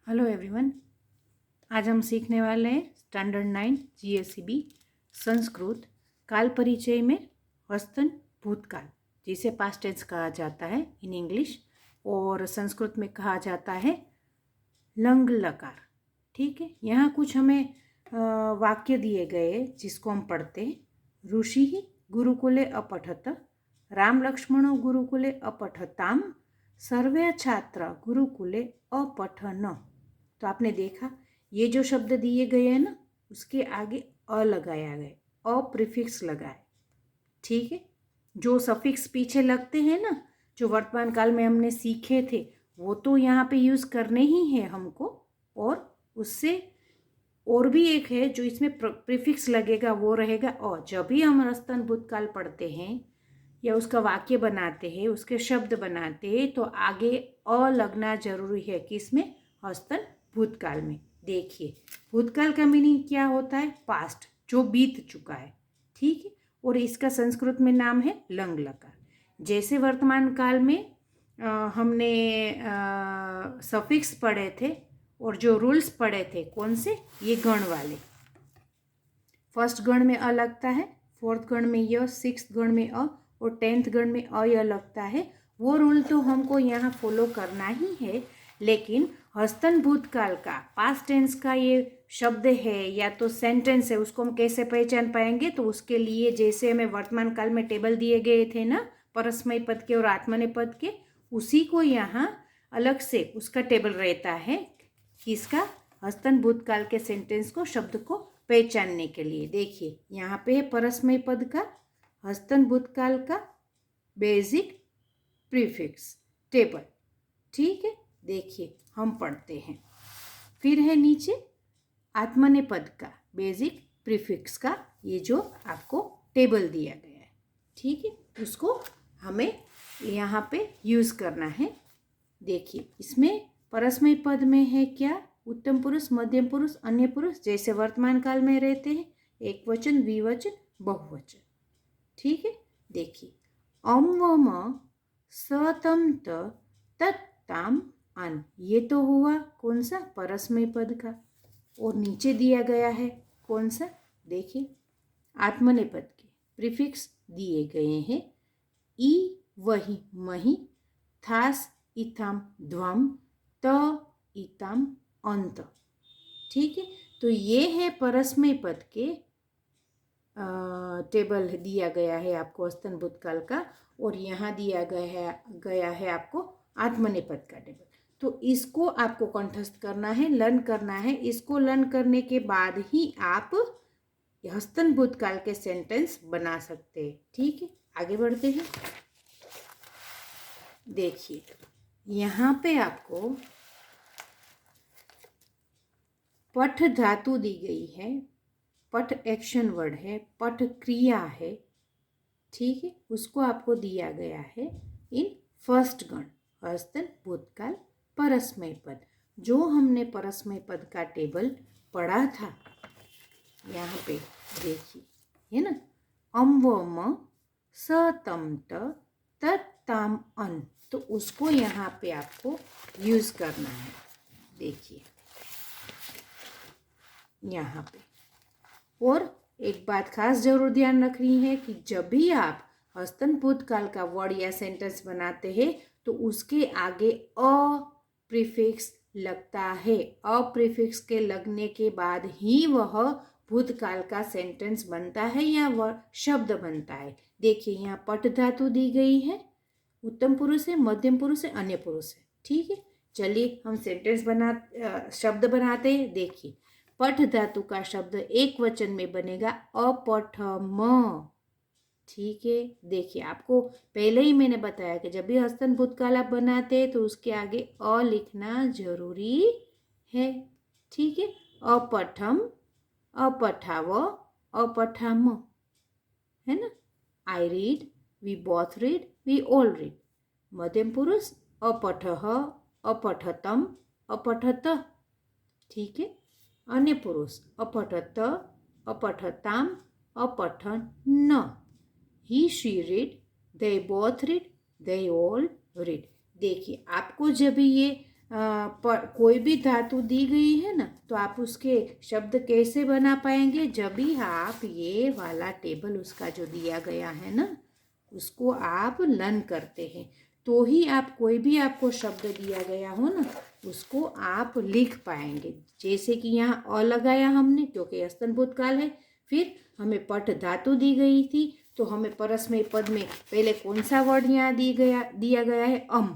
Hello everyone. आज हम सीखने वाले हैं स्टैंडर्ड 9 GSCB संस्कृत काल परिचय में हस्तन भूतकाल, जिसे पास्ट टेंस कहा जाता है इन इंग्लिश, और संस्कृत में कहा जाता है लंग लकार। ठीक है, यहाँ कुछ हमें वाक्य दिए गए जिसको हम पढ़ते हैं। ऋषि गुरुकुले अपठत, राम लक्ष्मणो गुरुकुले अपठताम, सर्वे छात्र गुरुकुले अपठन। तो आपने देखा ये जो शब्द दिए गए हैं ना, उसके आगे अ लगाया गया, अ प्रीफिक्स लगाए। ठीक है, जो सफिक्स पीछे लगते हैं ना, जो वर्तमान काल में हमने सीखे थे, वो तो यहाँ पे यूज़ करने ही है हमको। और उससे और भी एक है जो इसमें प्रीफिक्स लगेगा, वो रहेगा अ। जब भी हम हस्तन भूतकाल पढ़ते हैं या उसका वाक्य बनाते हैं, उसके शब्द बनाते हैं, तो आगे अ लगना जरूरी है। किसमें? हस्तन भूतकाल में। देखिए, भूतकाल का मीनिंग क्या होता है? पास्ट, जो बीत चुका है। ठीक है, और इसका संस्कृत में नाम है लंग लकार। जैसे वर्तमान काल में हमने सफिक्स पढ़े थे और जो रूल्स पढ़े थे, कौन से? ये गण वाले। फर्स्ट गण में अ लगता है, फोर्थ गण में य, सिक्स्थ गण में अ, और 10th गण में अ य लगता है। वो रूल तो हमको यहाँ फॉलो करना ही है। लेकिन हस्तन भूतकाल का पास्ट टेंस का ये शब्द है या तो सेंटेंस है, उसको हम कैसे पहचान पाएंगे? तो उसके लिए जैसे हमें वर्तमान काल में टेबल दिए गए थे ना, परस्मय पद के और आत्मनेपद के, उसी को यहाँ अलग से उसका टेबल रहता है। किसका? हस्तन भूतकाल के सेंटेंस को, शब्द को पहचानने के लिए। देखिए, यहाँ पे है परस्मय पद का, हस्तन भूतकाल का बेसिक प्रीफिक्स टेबल। ठीक है, देखिए हम पढ़ते हैं। फिर है नीचे आत्मनेपद का बेसिक प्रीफिक्स का ये जो आपको टेबल दिया गया है। ठीक है, उसको हमें यहाँ पे यूज़ करना है। देखिए, इसमें परस्मय पद में है क्या? उत्तम पुरुष, मध्यम पुरुष, अन्य पुरुष, जैसे वर्तमान काल में रहते हैं, एक वचन, द्विवचन, बहुवचन। ठीक है, देखिए, अम वम सतम तत्ताम अन, ये तो हुआ कौन सा? परस्मय पद का। और नीचे दिया गया है कौन सा? देखिए, आत्मनेपद के प्रीफिक्स दिए गए हैं। ई वही मही, थास इथाम ध्वम, त इताम अंत। ठीक है, तो ये है परस्मय पद के टेबल दिया गया है आपको हस्तन भूतकाल का, और यहाँ दिया गया है आपको आत्मनेपद का टेबल। तो इसको आपको कंठस्थ करना है, लर्न करना है। इसको लर्न करने के बाद ही आप हस्तन भूतकाल के सेंटेंस बना सकते हैं। ठीक है, आगे बढ़ते हैं। देखिए, यहाँ पे आपको पठ धातु दी गई है, पठ एक्शन वर्ड है, पठ क्रिया है। ठीक है, उसको आपको दिया गया है इन फर्स्ट गण, हस्तन भूतकाल परस्मय पद। जो हमने परस्मय पद का टेबल पढ़ा था, यहाँ पे देखिए, है ना, अम व म स तम त तत्ताम अन, तो उसको यहाँ पे आपको यूज करना है। देखिए यहाँ पे, और एक बात खास जरूर ध्यान रखनी है कि जब भी आप हस्तन भूतकाल का वर्ड या सेंटेंस बनाते हैं, तो उसके आगे अ प्रीफिक्स लगता है। अ प्रीफिक्स के लगने के बाद ही वह भूतकाल का सेंटेंस बनता है या वह शब्द बनता है। देखिए, यहाँ पठ धातु दी गई है, उत्तम पुरुष है, मध्यम पुरुष है, अन्य पुरुष है। ठीक है, चलिए हम सेंटेंस शब्द बनाते हैं। देखिए, पठ धातु का शब्द एक वचन में बनेगा अपठम। ठीक है, देखिए, आपको पहले ही मैंने बताया कि जब भी हस्तन भूतकाल आप बनाते हैं तो उसके आगे अ लिखना जरूरी है। ठीक है, अपठम, अपठाव, अपठाम, है ना। I read, we both read, we all read. मध्यम पुरुष अपठः, अपठतम, अपठत। ठीक है, अन्य पुरुष अपठत, अपठताम, अपठन। He she read, they both read, they all read. देखिए, आपको जब ये कोई भी धातु दी गई है ना, तो आप उसके शब्द कैसे बना पाएंगे? जब भी आप ये वाला टेबल उसका जो दिया गया है ना, उसको आप लर्न करते हैं, तो ही आप कोई भी आपको शब्द दिया गया हो ना, उसको आप लिख पाएंगे। जैसे कि यहाँ अ लगाया हमने क्योंकि अस्तन भूतकाल है। फिर हमें पठ धातु दी गई थी, तो हमें परस्मय पद में पहले कौन सा वर्ड यहाँ दिया गया है? अम।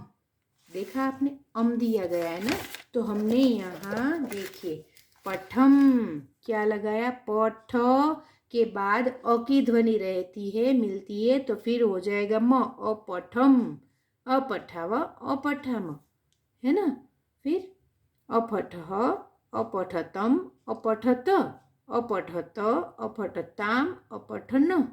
देखा आपने, अम दिया गया है ना, तो हमने यहाँ देखिए पठम क्या लगाया? पठ के बाद अ की ध्वनि रहती है, मिलती है, तो फिर हो जाएगा म, अपठम, अपठाव, अपठाम, है ना। फिर अपठः, अपठतम, अपठत, अपठत, अपठताम, अपठन।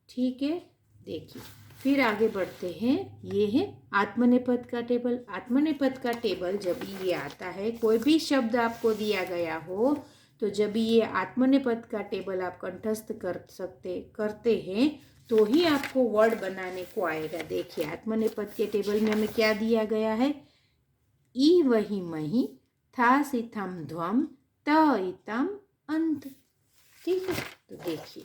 ठीक है, देखिए फिर आगे बढ़ते हैं। ये है आत्मनेपद का टेबल। आत्मनेपद का टेबल जब भी ये आता है, कोई भी शब्द आपको दिया गया हो, तो जब भी ये आत्मनेपद का टेबल आप कंठस्थ करते हैं, तो ही आपको वर्ड बनाने को आएगा। देखिए आत्मनेपद के टेबल में हमें क्या दिया गया है? ई वही मही, था सिथम ध्वम, त इतम अंत। ठीक है, तो देखिए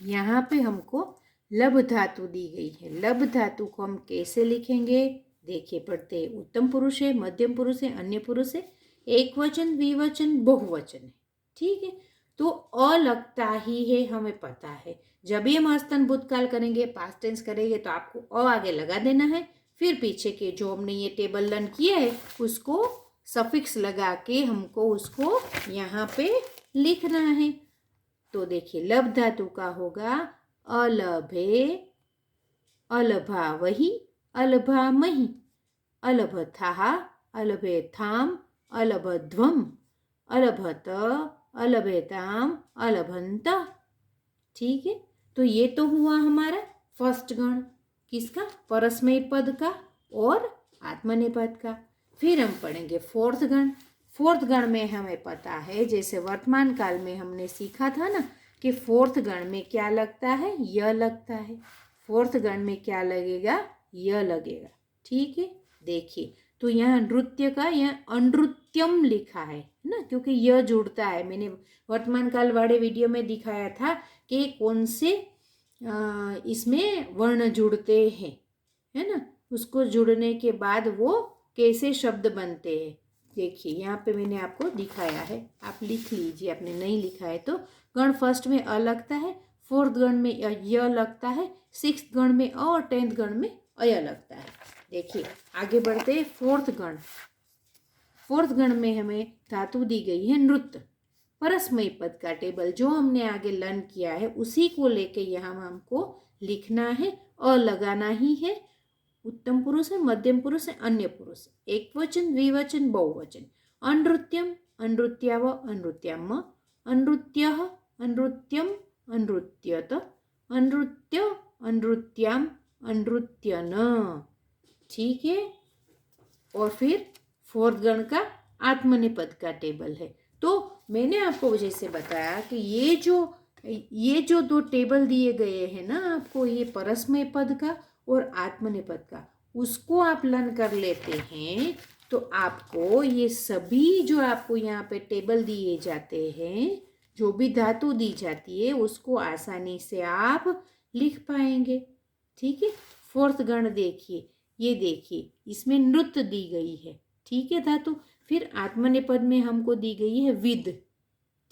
यहाँ पे हमको लब धातु दी गई है। लब धातु को हम कैसे लिखेंगे? देखिए पढ़ते हैं। उत्तम पुरुष है, मध्यम पुरुष है, अन्य पुरुष है, एक वचन, द्विवचन, बहुवचन है। ठीक है, तो अ लगता ही है, हमें पता है। जब भी हम अस्तन भूतकाल करेंगे, पास्ट टेंस करेंगे, तो आपको अ आगे लगा देना है। फिर पीछे के जो हमने ये टेबल लर्न किया है, उसको सफिक्स लगा के हमको उसको यहाँ पे लिखना है। तो देखिए लब धातु का होगा अलभे, अलभावहि, अलभामहि, अलभथः, अलभेथाम, अलभध्वम, अलभत, अलभेताम, अलभंत। ठीक है, तो ये तो हुआ हमारा फर्स्ट गण। किसका? परस्मय पद का और आत्मनेपद का। फिर हम पढ़ेंगे फोर्थ गण। फोर्थ गण में हमें पता है, जैसे वर्तमान काल में हमने सीखा था ना, कि फोर्थ गण में क्या लगता है? य लगता है। फोर्थ गण में क्या लगेगा? य लगेगा। ठीक है, देखिए तो यहाँ नृत्य का यहाँ अनृत्यम लिखा है ना, क्योंकि य जुड़ता है। मैंने वर्तमान काल वाले वीडियो में दिखाया था कि कौन से इसमें वर्ण जुड़ते हैं, है ना, उसको जुड़ने के बाद वो कैसे शब्द बनते हैं। देखिए यहाँ पे मैंने आपको दिखाया है, आप लिख लीजिए। आपने नहीं लिखा है तो गण फर्स्ट में अ लगता है, फोर्थ गण में य लगता है, सिक्स्थ गण में अ और 10th गण में अय लगता है। देखिए आगे बढ़ते हैं। फोर्थ गण। फोर्थ गण में हमें धातु दी गई है नृत्य। परस्मय पद का टेबल जो हमने आगे लर्न किया है, उसी को लेके यहाँ हमको लिखना है, अ लगाना ही है। उत्तम पुरुष है, मध्यम पुरुष है, अन्य पुरुष है, एक वचन, द्विवचन, बहुवचन। अनृत्यम, अनृत्याव, अनृत्याम, अनृत्यः, अनृत्यम, अनृत्यत, अनृत्य, अनृत्याम, अनृत्यन। ठीक है, और फिर फोर्थ गण का आत्मनेपद का टेबल है। तो मैंने आपको जैसे बताया कि ये जो दो टेबल दिए गए हैं ना आपको, ये परस्मय पद का और आत्मनेपद का, उसको आप लर्न कर लेते हैं, तो आपको ये सभी जो आपको यहाँ पे टेबल दिए जाते हैं, जो भी धातु दी जाती है, उसको आसानी से आप लिख पाएंगे। ठीक है, फोर्थ गण देखिए, ये देखिए इसमें नृत्य दी गई है। ठीक है धातु। फिर आत्मनेपद में हमको दी गई है विद।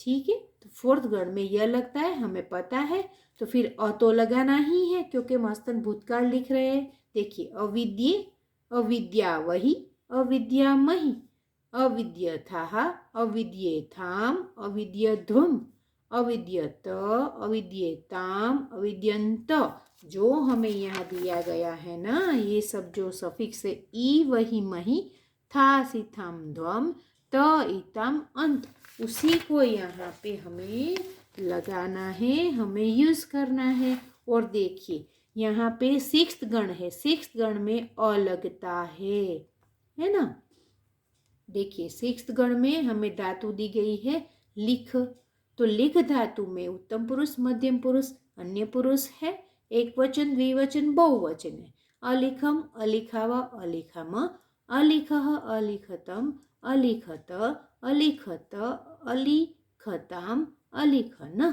ठीक है, तो फोर्थ गण में यह लगता है, हमें पता है, तो फिर अ तो लगाना ही है क्योंकि हम अस्तन भूतकाल लिख रहे हैं। देखिए अविद्ये, अविद्या वही, अविद्यामहि, अविद्यथः, अविद्येथाम, अविद्यध्वम, अविद्यत, अविद्येताम, अविद्यंत। जो हमें यहाँ दिया गया है ना, ये सब जो सफिक्स है, ई वही मही, था सिथम ध्वम, त इतम अंत, उसी को यहाँ पे हमें लगाना है, हमें यूज करना है। और देखिए यहाँ पे सिक्स्थ गण है, सिक्स्थ गण में अ लगता है ना। देखिए सिक्स्थ गण में हमें धातु दी गई है लिख। तो लिख धातु में उत्तम पुरुष, मध्यम पुरुष, अन्य पुरुष है, एक वचन, द्विवचन, बहुवचन है। अलिखम, अलिखावा, अलिखम, अलिखः अलिखतम अलिखत अलिखत अलिखताम अलिखन।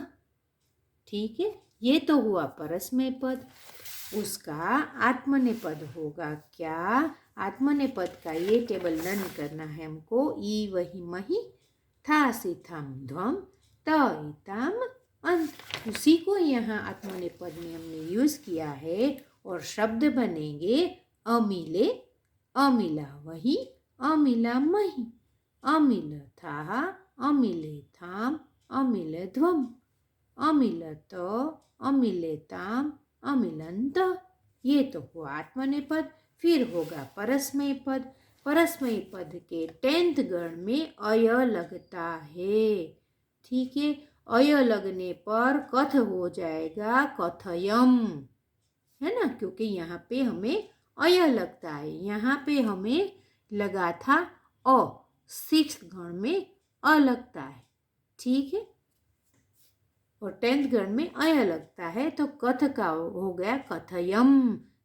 ठीक है, ये तो हुआ परस्मय पद। उसका आत्मनेपद होगा क्या? आत्मनेपद का ये टेबल लर्न करना है हमको। ई वही मही, था सी थम ध्वम, त इताम अंत। उसी को यहाँ आत्मनेपद में हमने यूज किया है और शब्द बनेंगे अमिले अमिला वही अमिला मही, अमिल था अमिले थाम अमिले ध्वम, अमिलत अमिलेताम अमिलंत। ये तो हुआ आत्मनेपद। फिर होगा परस्मय पद। परस्मय पद के 10th गण में अय लगता है। ठीक है, अय लगने पर कथ हो जाएगा कथयम, है ना, क्योंकि यहाँ पे हमें अय लगता है। यहाँ पे हमें लगा था अ, 6th गण में अ लगता है। ठीक है, और 10th गण में अय लगता है तो कथ का हो गया कथयम।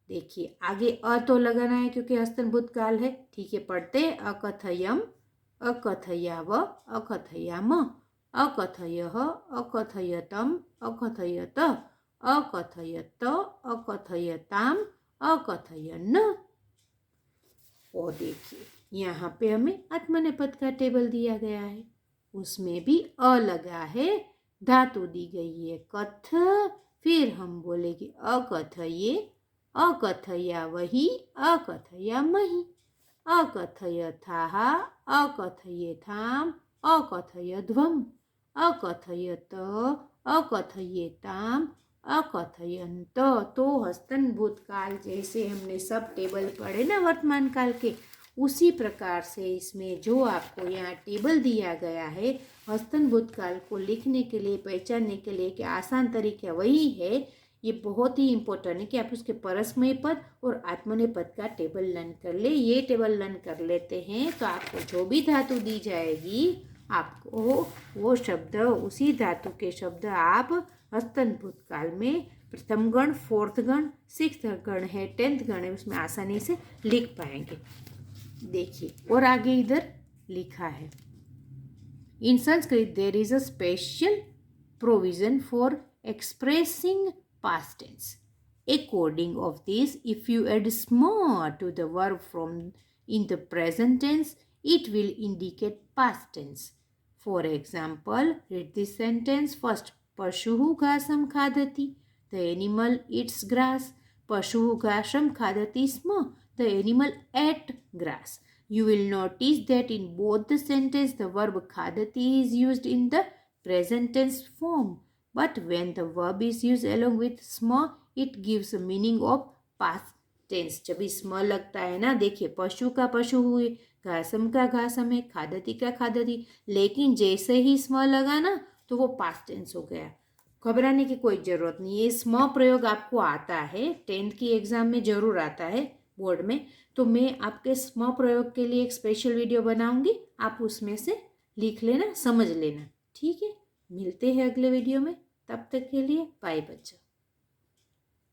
देखिए आगे अ तो लगाना है क्योंकि हस्तन भूतकाल है। ठीक है, पढ़ते अकथयम अकथयाव अकथयाम अकथयः अकथयतम अकथयत अकथयत अकथयताम अकथयन। और देखिए यहाँ पे हमें आत्मनेपद का टेबल दिया गया है, उसमें भी अ लगा है, धातु दी गई है कथ। फिर हम बोलेंगे अकथये अकथया वही अकथया मही, अकथयथाः अकथयेथाम अकथयध्वम, अकथयत अकथयेताम अकथयंत। तो हस्तन भूतकाल जैसे हमने सब टेबल पढ़े ना वर्तमान काल के, उसी प्रकार से इसमें जो आपको यहाँ टेबल दिया गया है हस्तन भूतकाल को लिखने के लिए, पहचानने के लिए कि आसान तरीका वही है। ये बहुत ही इम्पोर्टेंट है कि आप उसके परस्मय पद और आत्मनेय पद का टेबल लर्न कर ले। ये टेबल लर्न कर लेते हैं तो आपको जो भी धातु दी जाएगी आपको वो शब्द, उसी धातु के शब्द आप हस्तन भूतकाल में प्रथम गण, 4th गण, 6th गण है, 10th गण है, उसमें आसानी से लिख पाएंगे। देखिए और आगे इधर लिखा है, in Sanskrit there is a special provision for expressing past tense. According of this, if you add small to the verb from in the present tense, it will indicate past tense. For example, read this sentence first. Pashuhu ghasam khadati. The animal eats grass. Pashuhu ghasam khadati sma. The animal ate grass. You will notice that in both the sentence, the verb khadati is used in the present tense form. But when the verb is used along with sma, it gives a meaning of past tense. जब स्म लगता है ना, देखिए पशु का पशु हुए, घासम का घासम है, खादती का खादती, लेकिन जैसे ही स्म लगा ना तो वो पास्ट टेंस हो गया। घबराने की कोई ज़रूरत नहीं, ये स्म प्रयोग आपको आता है, 10th की एग्ज़ाम में ज़रूर आता है बोर्ड में। तो मैं आपके स्म प्रयोग के लिए एक स्पेशल वीडियो बनाऊंगी, आप उसमें से लिख लेना, समझ लेना। ठीक है, मिलते हैं अगले वीडियो में, तब तक के लिए बाय बच्चों।